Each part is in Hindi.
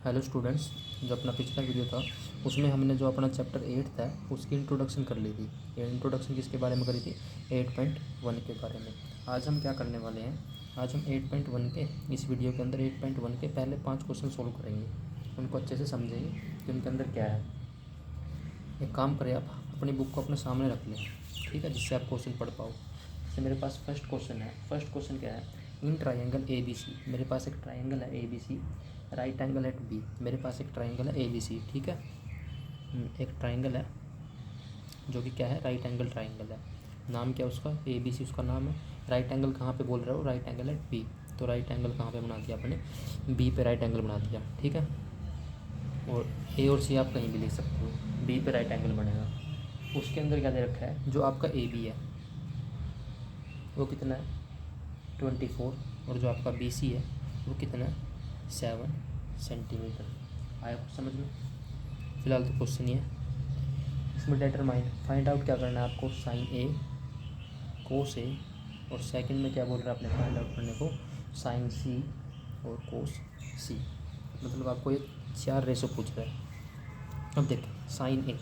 हेलो स्टूडेंट्स, जो अपना पिछला वीडियो था उसमें हमने जो अपना चैप्टर 8 था उसकी इंट्रोडक्शन कर ली थी। ये इंट्रोडक्शन किसके बारे में करी थी? 8.1 के बारे में। आज हम क्या करने वाले हैं, आज हम 8.1 के इस वीडियो के अंदर 8.1 के पहले 5 क्वेश्चन सोल्व करेंगे। उनको अच्छे से समझेंगे कि उनके अंदर क्या है। एक काम करें, आप अपनी बुक को अपने सामने रख लें, ठीक है, जिससे आप क्वेश्चन पढ़ पाओ। जैसे मेरे पास फर्स्ट क्वेश्चन है। फर्स्ट क्वेश्चन क्या है? इन ट्राइंगल ए बी सी, मेरे पास एक ट्राइंगल है A B C, right angle at B. मेरे पास एक ट्राइंगल है ए बी सी, ठीक है। एक ट्राइंगल है जो कि क्या है, राइट एंगल ट्राइंगल है। नाम क्या है उसका? ए बी सी उसका नाम है। राइट एंगल कहाँ पे बोल रहे हो? Right angle at B. तो राइट एंगल कहाँ पे बना दिया आपने? बी पे राइट एंगल बना दिया, ठीक है। और ए और सी आप कहीं भी लिख सकते हो, बी पे राइट एंगल बनेगा। उसके अंदर क्या दे रखा है? जो आपका ए बी है वो कितना है? 24। और जो आपका बी सी है वो कितना है? 7 सेंटीमीटर। आया कुछ समझ में? फिलहाल तो क्वेश्चन ही है। इसमें डिटरमाइन, फाइंड आउट क्या करना है आपको? साइन ए, कोस ए, और सेकंड में क्या बोल रहा है आपने फाइंड आउट करने को? साइन सी और कोस सी। मतलब आपको ये 4 रेशो पूछ रहा है। अब देखिए, साइन ए,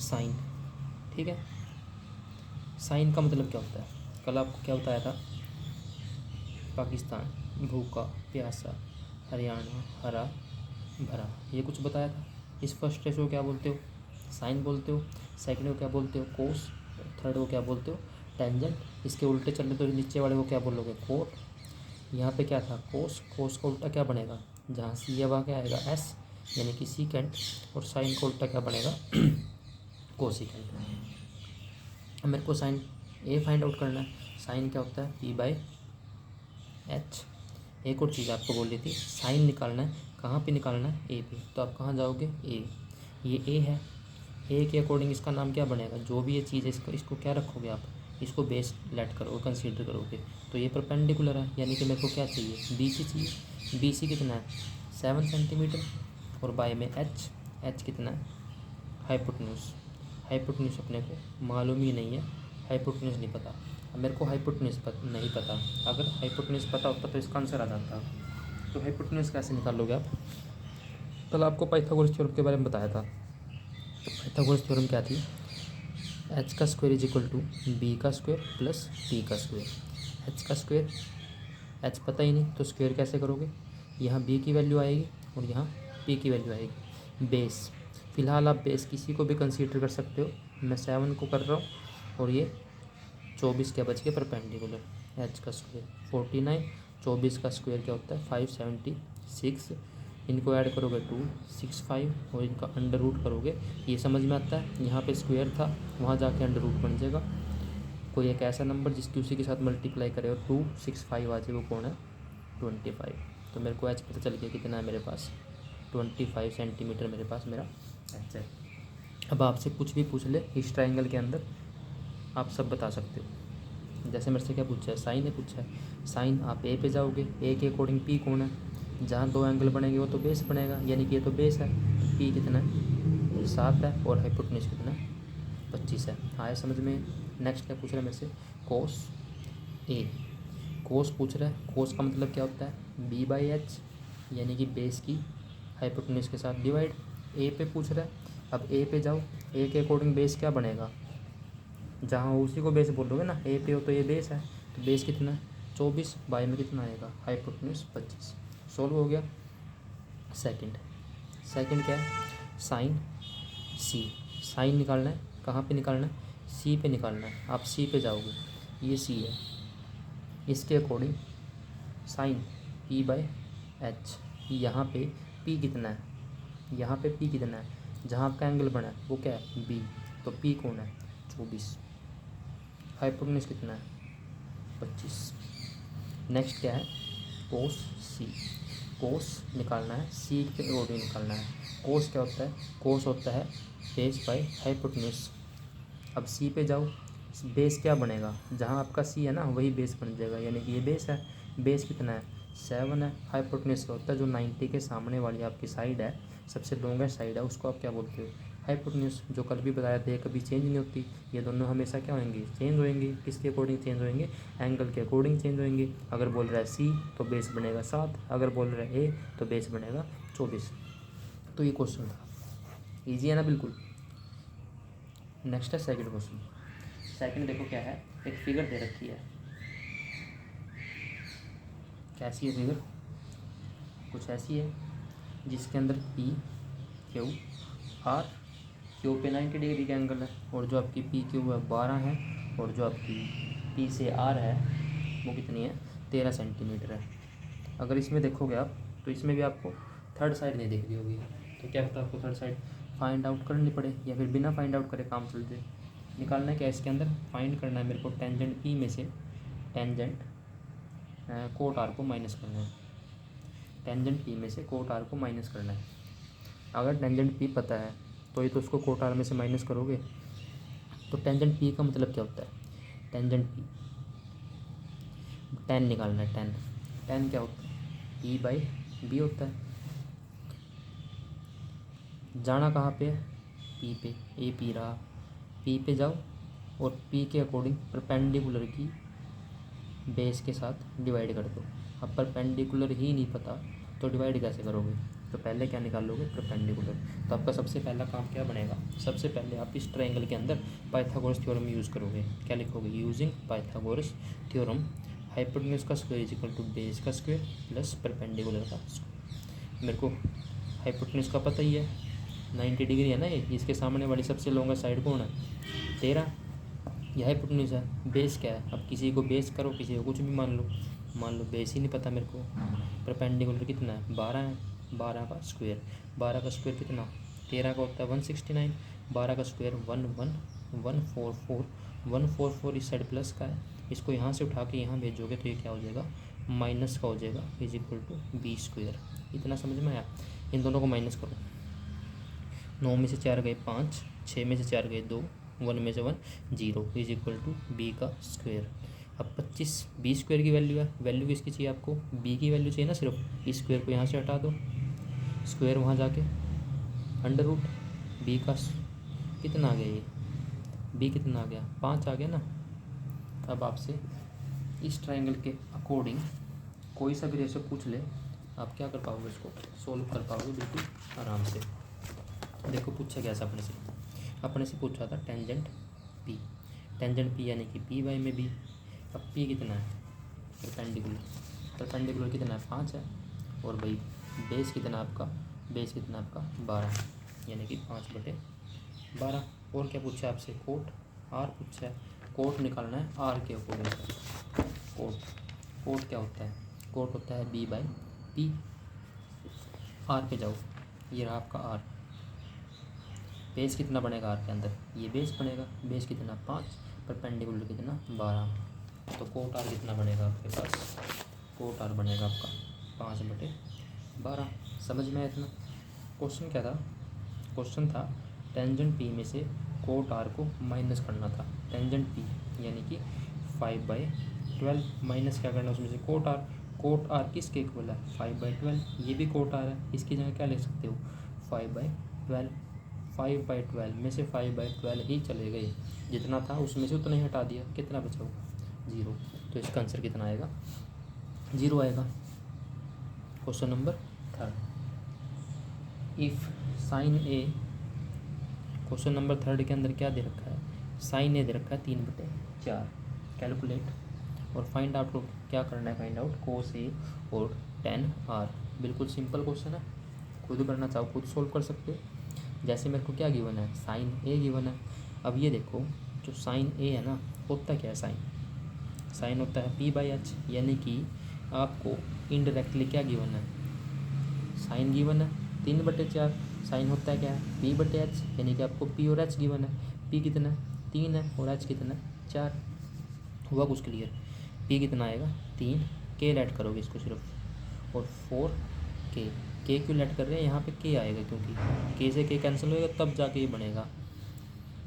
साइन, ठीक है। साइन का मतलब क्या होता है? कल आपको क्या बताया था? पाकिस्तान, भूखा प्यासा, हरियाणा हरा भरा, ये कुछ बताया था। इस फर्स्ट रेशो को क्या बोलते हो? साइन बोलते हो। सेकंड को क्या बोलते हो? कोस। थर्ड को क्या बोलते हो? टेंजेंट। इसके उल्टे चले तो नीचे वाले को क्या बोलोगे? कोट। यहाँ पे क्या था? कोस। कोस का उल्टा क्या बनेगा? जहाँ सी है वहाँ क्या आएगा? एस, यानी कि सीकेंट। और साइन का उल्टा क्या बनेगा? कोसिकेंट। अब मेरे को साइन ए फाइंड आउट करना है। साइन क्या होता है? P by H. एक और चीज़ आपको बोल रही थी, साइन निकालना है। कहाँ पे निकालना है? ए पे। तो आप कहाँ जाओगे? ए। ये ए है, ए के अकॉर्डिंग इसका नाम क्या बनेगा? जो भी ये चीज़ है इसको क्या रखोगे आप? इसको बेस लेट करोगे, कंसीडर करोगे। तो ये परपेंडिकुलर है, यानी कि मेरे को क्या चाहिए? बी सी चाहिए। बी सी कितना है? 7 सेंटीमीटर। और बाय में एच, एच कितना है? हाइपोटेन्यूज। हाइपोटेन्यूज अपने को मालूम ही नहीं है, हाइपोटेन्यूज नहीं पता। अब मेरे को हाइपोटेन्यूज नहीं पता। अगर हाइपोटेन्यूज पता होता तो इसका आंसर आ जाता। तो हाइपोटेन्यूज कैसे निकालोगे आप? कल आपको पाइथागोरस थ्योरम के बारे में बताया था। तो पाइथागोरस थ्योरम क्या थी? एच का square is equal to B का स्क्वायर प्लस टी का स्क्वायर। एच का स्क्वायर, एच पता ही नहीं तो स्क्वायर कैसे करोगे? यहाँ बी की वैल्यू आएगी और यहाँ पी की वैल्यू आएगी। बेस, फ़िलहाल आप बेस किसी को भी कंसीडर कर सकते हो। मैं 7 को कर रहा हूँ और ये 24 क्या बच गया? परपेंडिकुलर। एच का स्क्वायर 49, 24 का स्क्वायर क्या होता है? 576। इनको ऐड करोगे 265 और इनका अंडर रूट करोगे। ये समझ में आता है? यहाँ पे स्क्वायर था, वहाँ जाके अंडर रूट बन जाएगा। कोई एक ऐसा नंबर जिसकी उसी के साथ मल्टीप्लाई करे और 265 आ जाए, वो कौन है? 25। तो मेरे को एच पता चल गया कितना है मेरे पास? 25 सेंटीमीटर मेरे पास मेरा एच है। अब आपसे कुछ भी पूछ ले इस ट्राइंगल के अंदर, आप सब बता सकते हो। जैसे मेरे से क्या पूछा है? साइन है पूछा है। साइन, आप ए पे जाओगे, ए के अकॉर्डिंग पी कौन है? जहाँ दो एंगल बनेंगे वो तो बेस बनेगा, यानी कि ये तो बेस है। तो पी कितना है? 7 है। और हाइपोटेन्यूज कितना है? 25 है। आया समझ में? नेक्स्ट क्या पूछ रहा है मेरे से? कोस ए। कोस पूछ रहा है। कोस का मतलब क्या होता है? बी बाई एच, यानी कि बेस की हाइपोटेन्यूज के साथ डिवाइड। ए पे पूछ रहा है। अब ए पे जाओ, ए के अकॉर्डिंग बेस क्या बनेगा? जहाँ हो उसी को बेस बोलोगे ना। ए पे हो तो ये बेस है, तो बेस कितना है? 24 बाई में कितना आएगा? हाइपोटेन्यूज 25। सोल्व हो गया। सेकंड, सेकंड क्या है? साइन सी। साइन निकालना है, कहाँ पे निकालना है? सी पे निकालना है। आप सी पे जाओगे, ये सी है, इसके according sine P by H. यहाँ पे पी कितना है? यहाँ पे पी कितना है? जहाँ आपका एंगल बना है वो क्या है? बी। तो पी कौन है? 24। हाइपोटेन्यूज कितना है? 25। नेक्स्ट क्या है? कोस सी। कोस निकालना है, सी के अकॉर्डिंग निकालना है। कोस क्या होता है? कोस होता है बेस बाई हाइपोटेन्यूज। अब सी पे जाओ, बेस क्या बनेगा? जहाँ आपका सी है ना वही बेस बन जाएगा, यानी कि ये बेस है। बेस कितना है? 7 है। हाइपोटेन्यूज क्या होता है? जो 90 के सामने वाली आपकी साइड है, सबसे लॉन्गेस्ट साइड है, उसको आप क्या बोलते हो? हाइपोटेन्यूज जो कल भी बताया था, ये कभी चेंज नहीं होती, ये दोनों हमेशा क्या होंगे, चेंज होंगे। किसके अकॉर्डिंग चेंज होंगे, एंगल के अकॉर्डिंग चेंज होंगे। अगर बोल रहा है सी तो बेस बनेगा 7, अगर बोल रहा है ए तो बेस बनेगा 24। तो ये क्वेश्चन था, ईजी है ना बिल्कुल। नेक्स्ट है सेकंड क्वेश्चन। सेकंड देखो क्या है, एक फिगर दे रखी है, कैसी है फिगर, कुछ ऐसी है जिसके अंदर पी क्यू आर, क्यू पे 90 डिग्री का एंगल है, और जो आपकी पी क्यू है 12 है, और जो आपकी पी से आर है वो कितनी है, 13 सेंटीमीटर है। अगर इसमें देखोगे आप तो इसमें भी आपको थर्ड साइड नहीं दिख रही होगी, तो क्या पता आपको थर्ड साइड फाइंड आउट करनी पड़े, या फिर बिना फाइंड आउट करे काम चल जाए। निकालना है क्या इसके अंदर, फाइंड करना है मेरे को टेंजेंट पी में से टेंजेंट कोट आर को माइनस करना है। टेंजेंट पी में से कोट आर को माइनस करना है। अगर टेंजेंट पी पता है तो ये तो उसको कोट आर में से माइनस करोगे। तो टेंजेंट पी का मतलब क्या होता है, टेंजेंट पी टेन निकालना है। टेन टेन क्या होता है, पी बाई बी होता है। जाना कहाँ पे है, पी पे, ए पी रहा, पी पे जाओ और पी के अकॉर्डिंग परपेंडिकुलर की बेस के साथ डिवाइड कर दो। अब परपेंडिकुलर ही नहीं पता तो डिवाइड कैसे करोगे, तो पहले क्या निकालोगे, परपेंडिकुलर। तो आपका सबसे पहला काम क्या बनेगा, सबसे पहले आप इस ट्रायंगल के अंदर पाइथागोरस थ्योरम यूज़ करोगे। क्या लिखोगे, यूजिंग पाइथागोरस थ्योरम हाइपोटेन्यूज का square is equal to base का स्क्वायर प्लस परपेंडिकुलर का स्क्वायर। मेरे को हाइपोटेन्यूज का पता ही है, 90 डिग्री है ना ये, इसके सामने वाली सबसे लॉन्गेस्ट साइड कौन है, 13, यह हाइपोटेन्यूज है। बेस क्या है, अब किसी को बेस करो, किसी को कुछ भी मान लो बेस ही नहीं पता मेरे को। परपेंडिकुलर कितना है, 12 है, 12 का स्क्वायर, 12 का स्क्वायर कितना, 13 का होता है 169, 12 का स्क्वायर 144, 144 इस साइड प्लस का है, इसको यहाँ से उठा के यहाँ भेजोगे तो ये क्या हो जाएगा, माइनस का हो जाएगा, is equal to B square. इतना समझ में आया। इन दोनों को माइनस करो, 9 में से 4 गए 5, 6 में से 4 गए 2, 1 में से 1 0 इज इक्वल टू बी का स्क्वायर। अब 25 बी स्क्वायर की वैल्यू है, वैल्यू किसकी चाहिए आपको, बी की वैल्यू चाहिए ना सिर्फ, इस स्क्वायर को यहाँ से हटा दो, स्क्वायर वहाँ जाके अंडर रूट बी का कितना आ गया, ये बी कितना आ गया, 5 आ गया ना। अब आपसे इस ट्रायंगल के अकॉर्डिंग कोई सा भी रेशो पूछ ले, आप क्या कर पाओगे, इसको सोल्व कर पाओगे बिल्कुल आराम से। देखो पूछा गया था अपने से पूछा था टेंजेंट पी यानी कि पी बाई में बी। अब पी कितना है, परपेंडिकुलर कितना है, 5 है, और भाई बेस कितना आपका 12 यानी कि 5/12। और क्या पूछा आपसे, कोट आर पूछा है, कोट निकालना है आर के अकॉर्डिंग। कोट क्या होता है, कोट होता है बी बाई पी। आर पे जाओ, ये रहा आपका आर, बेस कितना बनेगा आर के अंदर, ये बेस बनेगा, बेस कितना 5, परपेंडिकुलर कितना 12, तो कोट आर कितना बनेगा आपके पास, कोट आर बनेगा आपका 5/12। समझ में आया इतना। क्वेश्चन क्या था, क्वेश्चन था टेंजेंट पी में से कोट आर को माइनस करना था। टेंजेंट पी यानी कि 5/12 माइनस क्या करना उसमें से कोट आर किसके इक्वल है, 5/12, ये भी कोट आर है, इसकी जगह क्या लिख सकते हो 5/12। 5/12 में से 5/12 ही चले गए, जितना था उसमें से उतना ही हटा दिया, कितना बचा हुआ 0, तो इसका आंसर कितना आएगा 0 आएगा। Question number 3, if sine A, question number 3 के अंदर क्या दे रखा है, साइन ए दे रखा है 3/4, कैलकुलेट और फाइंड आउट, क्या करना है फाइंड आउट, कोस ए और tan r। बिल्कुल सिंपल क्वेश्चन है, खुद करना चाहो खुद सोल्व कर सकते हो। जैसे मेरे को क्या गिवन है, साइन ए गिवन है। अब ये देखो जो साइन ए है ना, होता क्या है, साइन होता है p/h, यानी कि आपको इनडायरेक्टली क्या गिवन है, साइन गिवन है 3/4, साइन होता है क्या है p/h, यानी कि आपको p और h गिवन है। p कितना है 3 है और h कितना है 4, हुआ कुछ क्लियर। p कितना आएगा 3, k ऐड करोगे इसको सिर्फ, और 4k, k क्यों ऐड कर रहे हैं यहाँ पे, k आएगा क्योंकि k से k कैंसिल होएगा तब जाके ये बनेगा।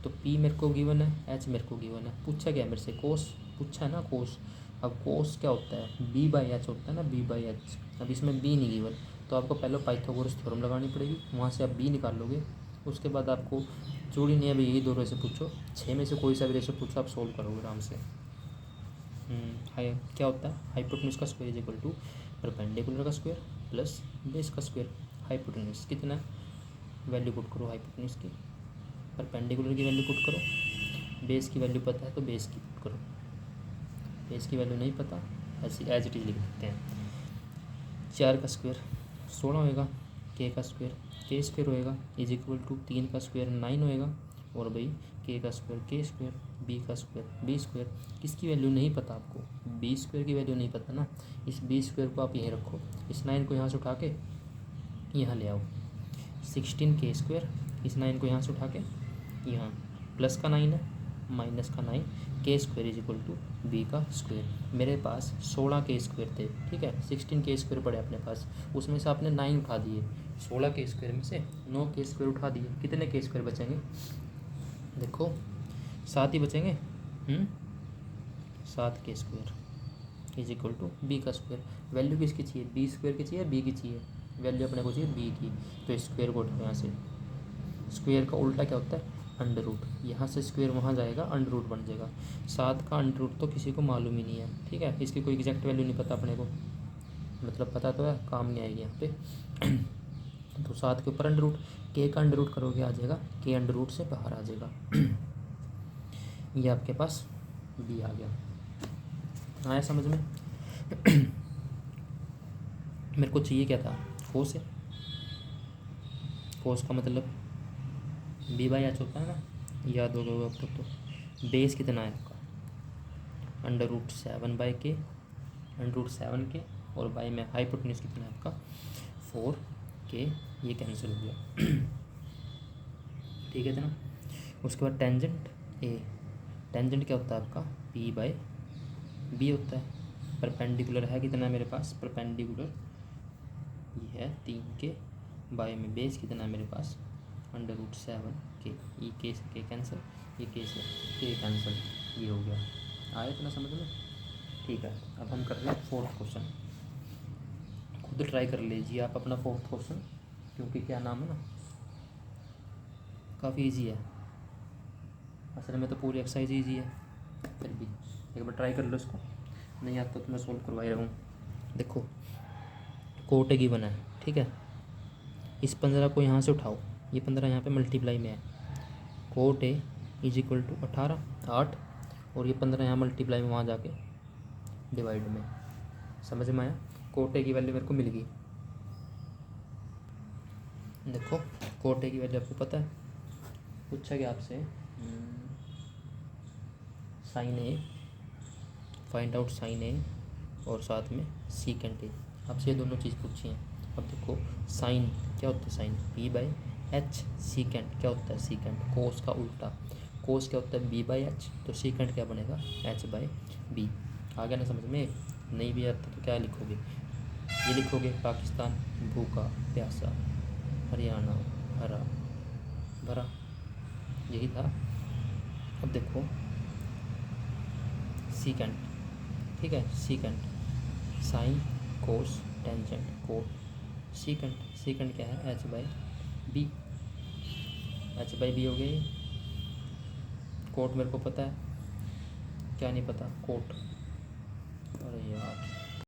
तो p मेरे को गिवन है, h मेरे को गिवन है, पूछा क्या मेरे से, कोस पूछा है ना, कोस। अब कोस क्या होता है, b/h होता है ना, b/h। अब इसमें b नहीं गिवन, तो आपको पहले पाइथागोरस थ्योरम लगानी पड़ेगी, वहाँ से आप b निकाल लोगे, उसके बाद आपको जोड़ी नहीं, अभी यही दो रेशो पूछो, 6 में से कोई सा भी रेशो पूछो आप सोल्व करोगे आराम से। हाई क्या होता है, हाइपोटेन्यूज का square is equal to perpendicular का स्क्वायर प्लस बेस का स्क्वायर। हाइपोटेन्यूज कितना, वैल्यू पुट करो हाइपोटेन्यूज की, परपेंडिकुलर की वैल्यू पुट करो, बेस की वैल्यू पता है तो बेस की पुट करो, बेस की वैल्यू नहीं पता ऐसी एज इट इज लिख देते हैं। 4 का स्क्वायर 16 होएगा, के स्क्वायर होएगा इज इक्वल टू 3 का स्क्वायर 9 होएगा, और भाई के स्क्वायर बी का स्क्वायर बी स्क्वायर। किसकी वैल्यू नहीं पता आपको, बी स्क्वायर की वैल्यू नहीं पता ना, इस बी स्क्वायर को आप यहीं रखो, इस 9 को यहाँ से उठा के यहाँ ले आओ, 16 के स्क्वायर, इस 9 को यहाँ से उठा के यहाँ, प्लस का 9 है माइनस का 9, के square is equal to B का स्क्वायर। मेरे पास 16 के स्क्वायर थे, ठीक है, 16 के स्क्वायर पड़े अपने पास, उसमें से आपने 9 उठा दिए, 16 के स्क्वायर में से 9 के स्क्वायर उठा दिए, कितने के स्क्वायर बचेंगे, देखो 7 ही बचेंगे। 7 के square is equal to B का स्क्वायर। वैल्यू किसकी चाहिए, बी स्क्वायर की चाहिए बी की चाहिए, वैल्यू अपने को चाहिए बी की, तो स्क्वायर को उठाओ यहाँ से। स्क्वायर का उल्टा क्या होता है, अंडर रूट, यहाँ से स्क्वायर वहाँ जाएगा अंडर रूट बन जाएगा। 7 का अंडर रूट तो किसी को मालूम ही नहीं है, ठीक है, इसकी कोई एग्जैक्ट वैल्यू नहीं पता अपने को, मतलब पता तो है काम नहीं आएगी यहाँ पे। तो 7 के ऊपर अंडर रूट, के का अंडर रूट करोगे आ जाएगा, के अंडर रूट से बाहर आ जाएगा। ये आपके पास बी आ गया, आया समझ में। मेरे को चाहिए क्या था, कोस है, कोस का मतलब बी बाई एच होता है ना, याद होगा अब तक तो। बेस कितना है आपका, अंडर रूट 7 बाई के, अंडर रूट 7 के, और बाई में हाइपोटेन्यूज कितना है आपका 4 के, ये कैंसिल हो गया। ठीक है ना। उसके बाद टेंजेंट ए, टेंजेंट क्या होता है आपका पी बाई बी होता है। परपेंडिकुलर है कितना है मेरे पास, परपेंडिकुलर ये है 3 के, बाई में बेस कितना है मेरे पास अंडर रूट 7 के, ये के से के कैंसिल, ये के से के कैंसिल, ये हो गया। आया इतना समझ में, ठीक है। अब हम कर रहे हैं 4th क्वेश्चन, खुद ट्राई कर लीजिए आप अपना 4th क्वेश्चन, क्योंकि क्या नाम है ना, काफ़ी इजी है, असल में तो पूरी एक्सरसाइज इजी है, फिर भी एक बार ट्राई कर लो इसको, नहीं आता तो मैं सोल्व करवा ही रहा हूँ। देखो कोट गिवन है, ठीक है, इस 15 को यहाँ से उठाओ, ये 15 यहाँ पे मल्टीप्लाई में है, cot A is equal to 18 8, और ये 15 यहाँ मल्टीप्लाई में वहाँ जाके डिवाइड में, समझ में आया। कोट ए की वैल्यू मेरे को मिल गई, देखो कोट ए की वैल्यू आपको पता है, पूछा गया आपसे साइन ए, फाइंड आउट साइन ए, और साथ में सीकेंट ए, आपसे ये दोनों चीज़ पूछी हैं। अब देखो साइन क्या होता है, sine P by H, secant क्या होता है, सीकेंट कोस का उल्टा, कोस क्या होता है बी बाई एच, तो सीकेंट क्या बनेगा एच बाई बी। आ गया ना समझ में। नहीं भी आता तो क्या लिखोगे, ये लिखोगे पाकिस्तान भूखा प्यासा, हरियाणा हरा भरा, यही था। अब देखो सीकेंट, ठीक है, secant sine cos tangent cot, secant, secant क्या है H by B, H by B हो गया ये। कोट मेरे को पता है, क्या नहीं पता कोट, अरे यार